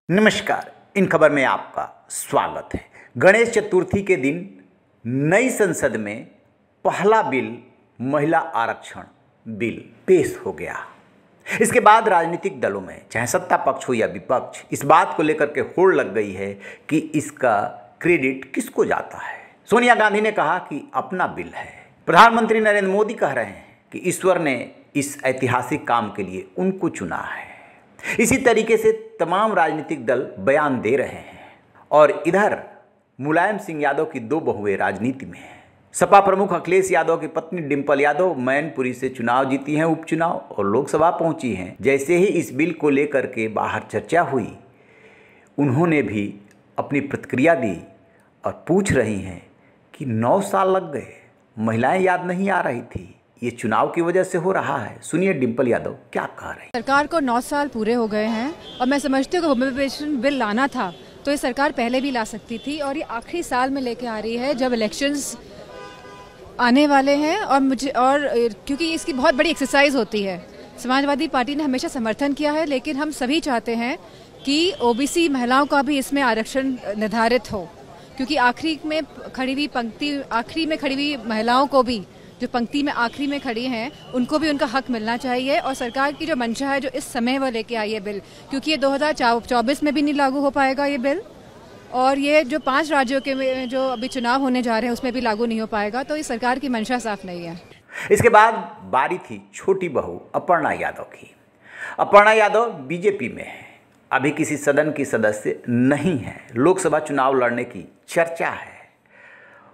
नमस्कार। इन खबर में आपका स्वागत है। गणेश चतुर्थी के दिन नई संसद में पहला बिल महिला आरक्षण बिल पेश हो गया। इसके बाद राजनीतिक दलों में चाहे सत्ता पक्ष हो या विपक्ष इस बात को लेकर के होड़ लग गई है कि इसका क्रेडिट किसको जाता है। सोनिया गांधी ने कहा कि अपना बिल है। प्रधानमंत्री नरेंद्र मोदी कह रहे हैं कि ईश्वर ने इस ऐतिहासिक काम के लिए उनको चुना है। इसी तरीके से तमाम राजनीतिक दल बयान दे रहे हैं और इधर मुलायम सिंह यादव की दो बहुएं राजनीति में हैं। सपा प्रमुख अखिलेश यादव की पत्नी डिंपल यादव मैनपुरी से चुनाव जीती हैं, उपचुनाव, और लोकसभा पहुंची हैं। जैसे ही इस बिल को लेकर के बाहर चर्चा हुई, उन्होंने भी अपनी प्रतिक्रिया दी और पूछ रही हैं कि 9 साल लग गए, महिलाएं याद नहीं आ रही थी, ये चुनाव की वजह से हो रहा है। सुनिए डिंपल यादव क्या कह रहे हैं। सरकार को 9 साल पूरे हो गए हैं और मैं समझती हूँ कि वुमेन बिल लाना था तो ये सरकार पहले भी ला सकती थी, और ये आखिरी साल में लेके आ रही है जब इलेक्शंस आने वाले हैं। और क्योंकि इसकी बहुत बड़ी एक्सरसाइज होती है। समाजवादी पार्टी ने हमेशा समर्थन किया है, लेकिन हम सभी चाहते हैं कि ओबीसी महिलाओं का भी इसमें आरक्षण निर्धारित हो, क्योंकि आखिरी में खड़ी हुई महिलाओं को भी, जो पंक्ति में आखिरी में खड़ी हैं, उनको भी उनका हक मिलना चाहिए। और सरकार की जो मंशा है, जो इस समय वो लेके आई है बिल, क्योंकि ये 2024 में भी नहीं लागू हो पाएगा ये बिल, और ये जो 5 राज्यों के जो अभी चुनाव होने जा रहे हैं उसमें भी लागू नहीं हो पाएगा, तो ये सरकार की मंशा साफ नहीं है। इसके बाद बारी थी छोटी बहू अपर्णा यादव की। अपर्णा यादव बीजेपी में है, अभी किसी सदन की सदस्य नहीं है। लोकसभा चुनाव लड़ने की चर्चा है।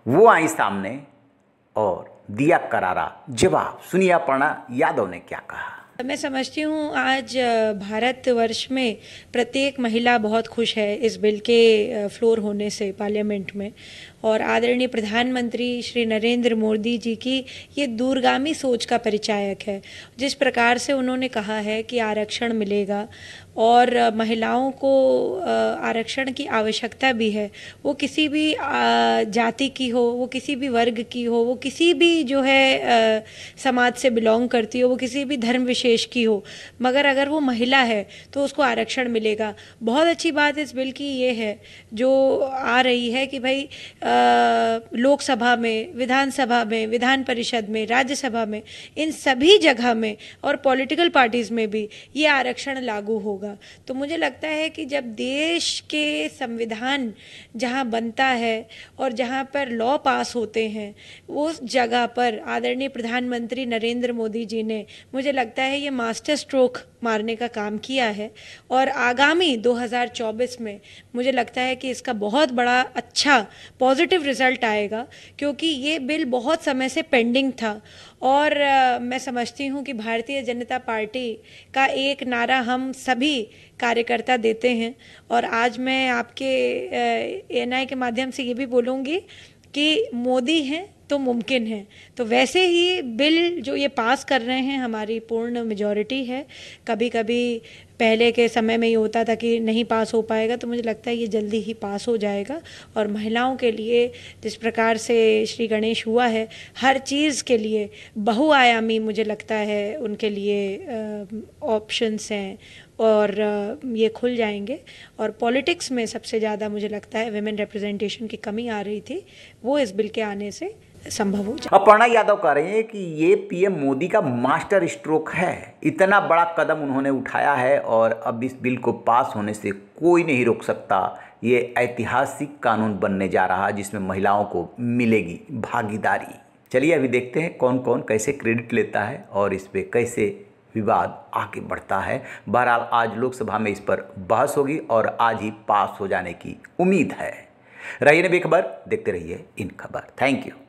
वो आई सामने और दिया करारा जवाब। सुनिए अपर्णा यादव ने क्या कहा। मैं समझती हूँ आज भारतवर्ष में प्रत्येक महिला बहुत खुश है इस बिल के फ्लोर होने से पार्लियामेंट में, और आदरणीय प्रधानमंत्री श्री नरेंद्र मोदी जी की ये दूरगामी सोच का परिचायक है। जिस प्रकार से उन्होंने कहा है कि आरक्षण मिलेगा और महिलाओं को आरक्षण की आवश्यकता भी है, वो किसी भी जाति की हो, वो किसी भी वर्ग की हो, वो किसी भी जो है समाज से बिलोंग करती हो, वो किसी भी धर्म विशेष की हो, मगर अगर वो महिला है तो उसको आरक्षण मिलेगा। बहुत अच्छी बात इस बिल की ये है जो आ रही है कि भाई लोकसभा में, विधानसभा में, विधान परिषद में, राज्यसभा में, इन सभी जगह में और पॉलिटिकल पार्टीज में भी ये आरक्षण लागू होगा। तो मुझे लगता है कि जब देश के संविधान जहां बनता है और जहां पर लॉ पास होते हैं, उस जगह पर आदरणीय प्रधानमंत्री नरेंद्र मोदी जी ने, मुझे लगता है, ये मास्टर स्ट्रोक मारने का काम किया है। और आगामी 2024 में मुझे लगता है कि इसका बहुत बड़ा अच्छा पॉजिटिव रिजल्ट आएगा, क्योंकि ये बिल बहुत समय से पेंडिंग था। और मैं समझती हूँ कि भारतीय जनता पार्टी का एक नारा हम सभी कार्यकर्ता देते हैं, और आज मैं आपके एएनआई के माध्यम से ये भी बोलूँगी कि मोदी हैं तो मुमकिन है। तो वैसे ही बिल जो ये पास कर रहे हैं, हमारी पूर्ण मेजॉरिटी है। कभी कभी पहले के समय में ये होता था कि नहीं पास हो पाएगा, तो मुझे लगता है ये जल्दी ही पास हो जाएगा। और महिलाओं के लिए जिस प्रकार से श्री गणेश हुआ है, हर चीज़ के लिए बहुआयामी मुझे लगता है उनके लिए ऑप्शंस हैं, और ये खुल जाएंगे। और पॉलिटिक्स में सबसे ज़्यादा मुझे लगता है विमेन रिप्रेजेंटेशन की कमी आ रही थी, वो इस बिल के आने से संभव हो जाए। अपर्णा यादव कह रही हैं कि ये पीएम मोदी का मास्टर स्ट्रोक है। इतना बड़ा कदम उन्होंने उठाया है और अब इस बिल को पास होने से कोई नहीं रोक सकता। ये ऐतिहासिक कानून बनने जा रहा है जिसमें महिलाओं को मिलेगी भागीदारी। चलिए अभी देखते हैं कौन कौन कैसे क्रेडिट लेता है और इस पर कैसे विवाद आगे बढ़ता है। बहरहाल आज लोकसभा में इस पर बहस होगी और आज ही पास हो जाने की उम्मीद है। रहिए बेखबर, देखते रहिए इन खबर। Thank you.